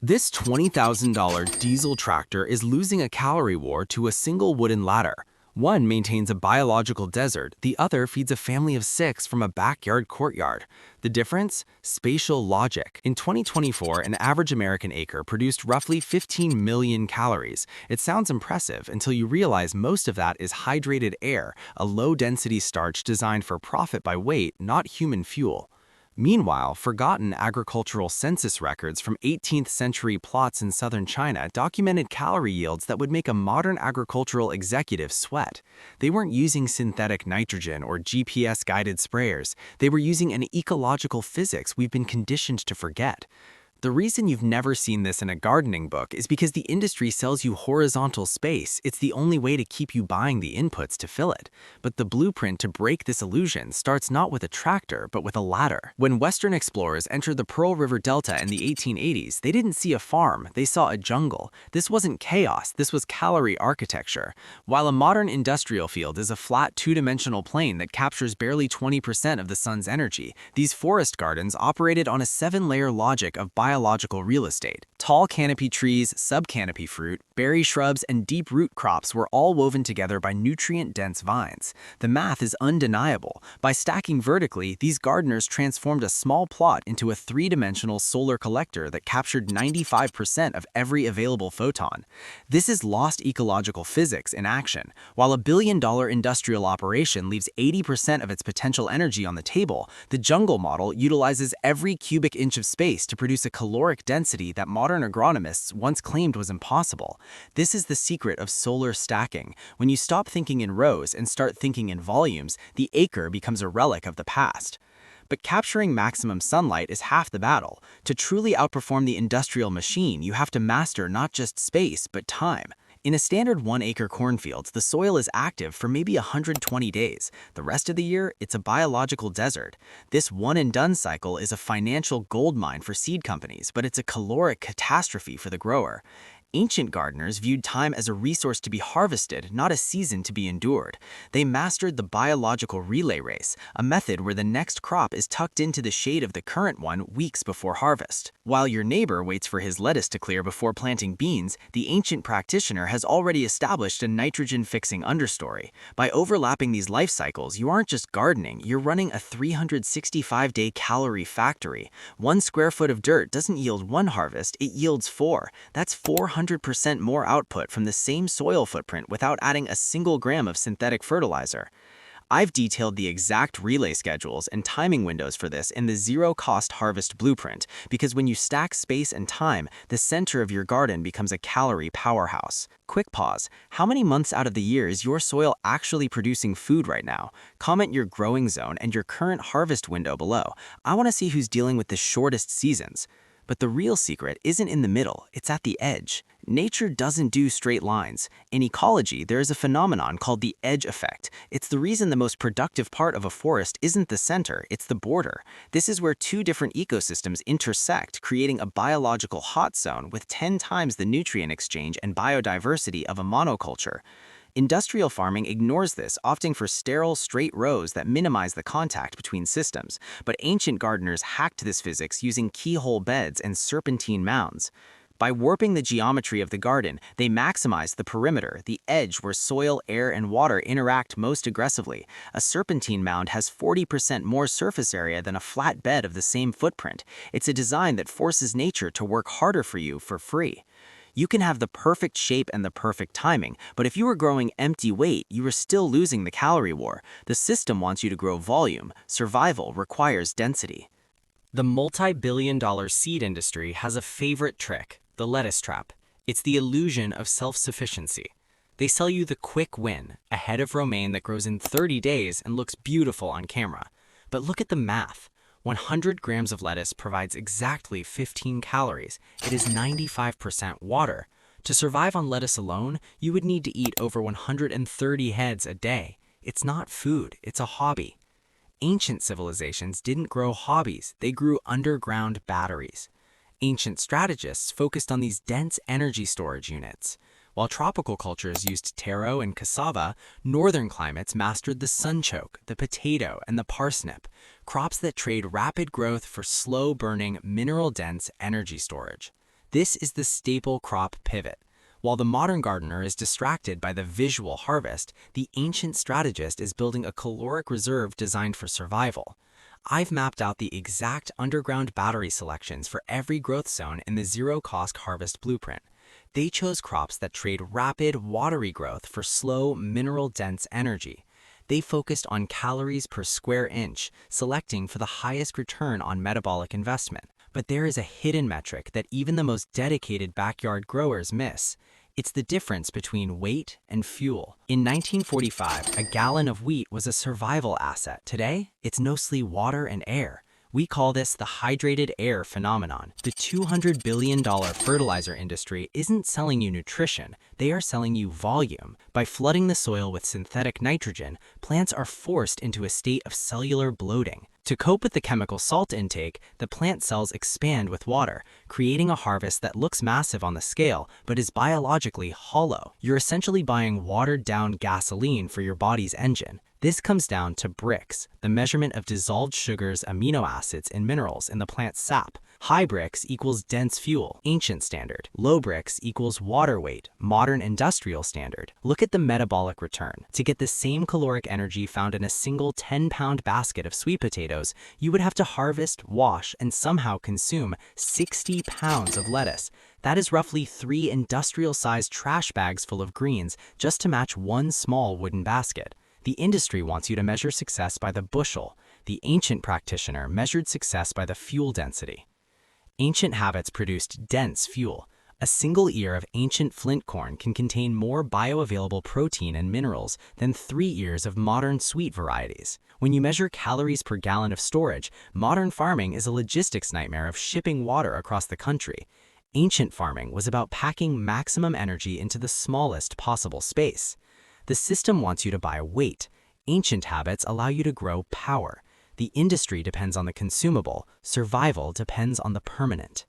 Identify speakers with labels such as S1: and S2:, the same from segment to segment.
S1: This $20,000 diesel tractor is losing a calorie war to a single wooden ladder. One maintains a biological desert, the other feeds a family of 6 from a backyard courtyard. The difference? Spatial logic. In 2024, an average American acre produced roughly 15 million calories. It sounds impressive until you realize most of that is hydrated air, a low-density starch designed for profit by weight, not human fuel. Meanwhile, forgotten agricultural census records from 18th century plots in southern China documented calorie yields that would make a modern agricultural executive sweat. They weren't using synthetic nitrogen or GPS-guided sprayers. They were using an ecological physics we've been conditioned to forget. The reason you've never seen this in a gardening book is because the industry sells you horizontal space. It's the only way to keep you buying the inputs to fill it. But the blueprint to break this illusion starts not with a tractor, but with a ladder. When Western explorers entered the Pearl River Delta in the 1880s, they didn't see a farm, they saw a jungle. This wasn't chaos, this was calorie architecture. While a modern industrial field is a flat two-dimensional plane that captures barely 20% of the sun's energy, these forest gardens operated on a 7-layer logic of biological real estate. Tall canopy trees, sub-canopy fruit, berry shrubs, and deep root crops were all woven together by nutrient-dense vines. The math is undeniable. By stacking vertically, these gardeners transformed a small plot into a 3-dimensional solar collector that captured 95% of every available photon. This is lost ecological physics in action. While a billion-dollar industrial operation leaves 80% of its potential energy on the table, the jungle model utilizes every cubic inch of space to produce a caloric density that modern agronomists once claimed was impossible. This is the secret of solar stacking. When you stop thinking in rows and start thinking in volumes, the acre becomes a relic of the past. But capturing maximum sunlight is half the battle. To truly outperform the industrial machine, you have to master not just space, but time. In a standard 1-acre cornfield, the soil is active for maybe 120 days. The rest of the year, it's a biological desert. This one-and-done cycle is a financial goldmine for seed companies, but it's a caloric catastrophe for the grower. Ancient gardeners viewed time as a resource to be harvested, not a season to be endured. They mastered the biological relay race, a method where the next crop is tucked into the shade of the current one weeks before harvest. While your neighbor waits for his lettuce to clear before planting beans, the ancient practitioner has already established a nitrogen-fixing understory. By overlapping these life cycles, you aren't just gardening, you're running a 365-day calorie factory. 1 square foot of dirt doesn't yield 1 harvest, it yields 4. That's 400% more output from the same soil footprint without adding a single gram of synthetic fertilizer. I've detailed the exact relay schedules and timing windows for this in the zero-cost harvest blueprint, because when you stack space and time, the center of your garden becomes a calorie powerhouse. Quick pause. How many months out of the year is your soil actually producing food right now? Comment your growing zone and your current harvest window below. I want to see who's dealing with the shortest seasons. But the real secret isn't in the middle, it's at the edge. Nature doesn't do straight lines. In ecology, there is a phenomenon called the edge effect. It's the reason the most productive part of a forest isn't the center, it's the border. This is where 2 different ecosystems intersect, creating a biological hot zone with 10 times the nutrient exchange and biodiversity of a monoculture. Industrial farming ignores this, opting for sterile, straight rows that minimize the contact between systems. But ancient gardeners hacked this physics using keyhole beds and serpentine mounds. By warping the geometry of the garden, they maximized the perimeter, the edge where soil, air, and water interact most aggressively. A serpentine mound has 40% more surface area than a flat bed of the same footprint. It's a design that forces nature to work harder for you for free. You can have the perfect shape and the perfect timing, but if you are growing empty weight, you are still losing the calorie war. The system wants you to grow volume. Survival requires density. The multi-billion-dollar seed industry has a favorite trick, the lettuce trap. It's the illusion of self-sufficiency. They sell you the quick win, a head of romaine that grows in 30 days and looks beautiful on camera. But look at the math. 100 grams of lettuce provides exactly 15 calories. It is 95% water. To survive on lettuce alone, you would need to eat over 130 heads a day. It's not food, it's a hobby. Ancient civilizations didn't grow hobbies, they grew underground batteries. Ancient strategists focused on these dense energy storage units. While tropical cultures used taro and cassava, northern climates mastered the sunchoke, the potato, and the parsnip, crops that trade rapid growth for slow-burning, mineral-dense energy storage. This is the staple crop pivot. While the modern gardener is distracted by the visual harvest, the ancient strategist is building a caloric reserve designed for survival. I've mapped out the exact underground battery selections for every growth zone in the zero-cost harvest blueprint. They chose crops that trade rapid, watery growth for slow, mineral-dense energy. They focused on calories per square inch, selecting for the highest return on metabolic investment. But there is a hidden metric that even the most dedicated backyard growers miss. It's the difference between weight and fuel. In 1945, a gallon of wheat was a survival asset. Today, it's mostly water and air. We call this the hydrated air phenomenon. The $200 billion fertilizer industry isn't selling you nutrition, they are selling you volume. By flooding the soil with synthetic nitrogen, plants are forced into a state of cellular bloating. To cope with the chemical salt intake, the plant cells expand with water, creating a harvest that looks massive on the scale, but is biologically hollow. You're essentially buying watered-down gasoline for your body's engine. This comes down to Brix, the measurement of dissolved sugars, amino acids, and minerals in the plant's sap. High Brix equals dense fuel, ancient standard. Low Brix equals water weight, modern industrial standard. Look at the metabolic return. To get the same caloric energy found in a single 10-pound basket of sweet potatoes, you would have to harvest, wash, and somehow consume 60 pounds of lettuce. That is roughly 3 industrial-sized trash bags full of greens just to match one small wooden basket. The industry wants you to measure success by the bushel. The ancient practitioner measured success by the fuel density. Ancient habits produced dense fuel. A single ear of ancient flint corn can contain more bioavailable protein and minerals than 3 ears of modern sweet varieties. When you measure calories per gallon of storage, modern farming is a logistics nightmare of shipping water across the country. Ancient farming was about packing maximum energy into the smallest possible space. The system wants you to buy weight. Ancient habits allow you to grow power. The industry depends on the consumable. Survival depends on the permanent.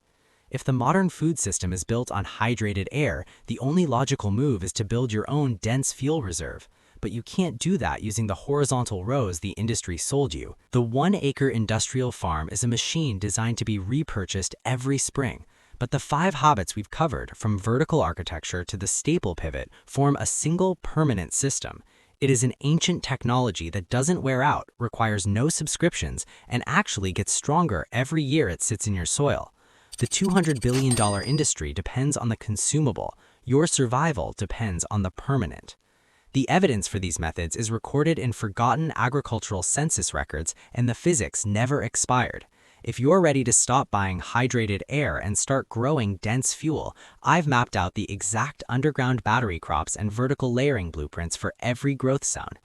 S1: If the modern food system is built on hydrated air, the only logical move is to build your own dense fuel reserve. But you can't do that using the horizontal rows the industry sold you. The 1-acre industrial farm is a machine designed to be repurchased every spring. But the 5 habits we've covered, from vertical architecture to the staple pivot, form a single permanent system. It is an ancient technology that doesn't wear out, requires no subscriptions, and actually gets stronger every year it sits in your soil. The $200 billion industry depends on the consumable. Your survival depends on the permanent. The evidence for these methods is recorded in forgotten agricultural census records, and the physics never expired. If you're ready to stop buying hydrated air and start growing dense fuel, I've mapped out the exact underground battery crops and vertical layering blueprints for every growth zone.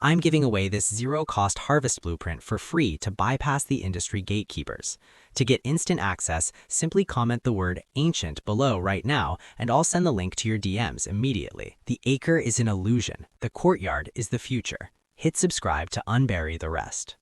S1: I'm giving away this zero-cost harvest blueprint for free to bypass the industry gatekeepers. To get instant access, simply comment the word ancient below right now, and I'll send the link to your DMs immediately. The acre is an illusion. The courtyard is the future. Hit subscribe to unbury the rest.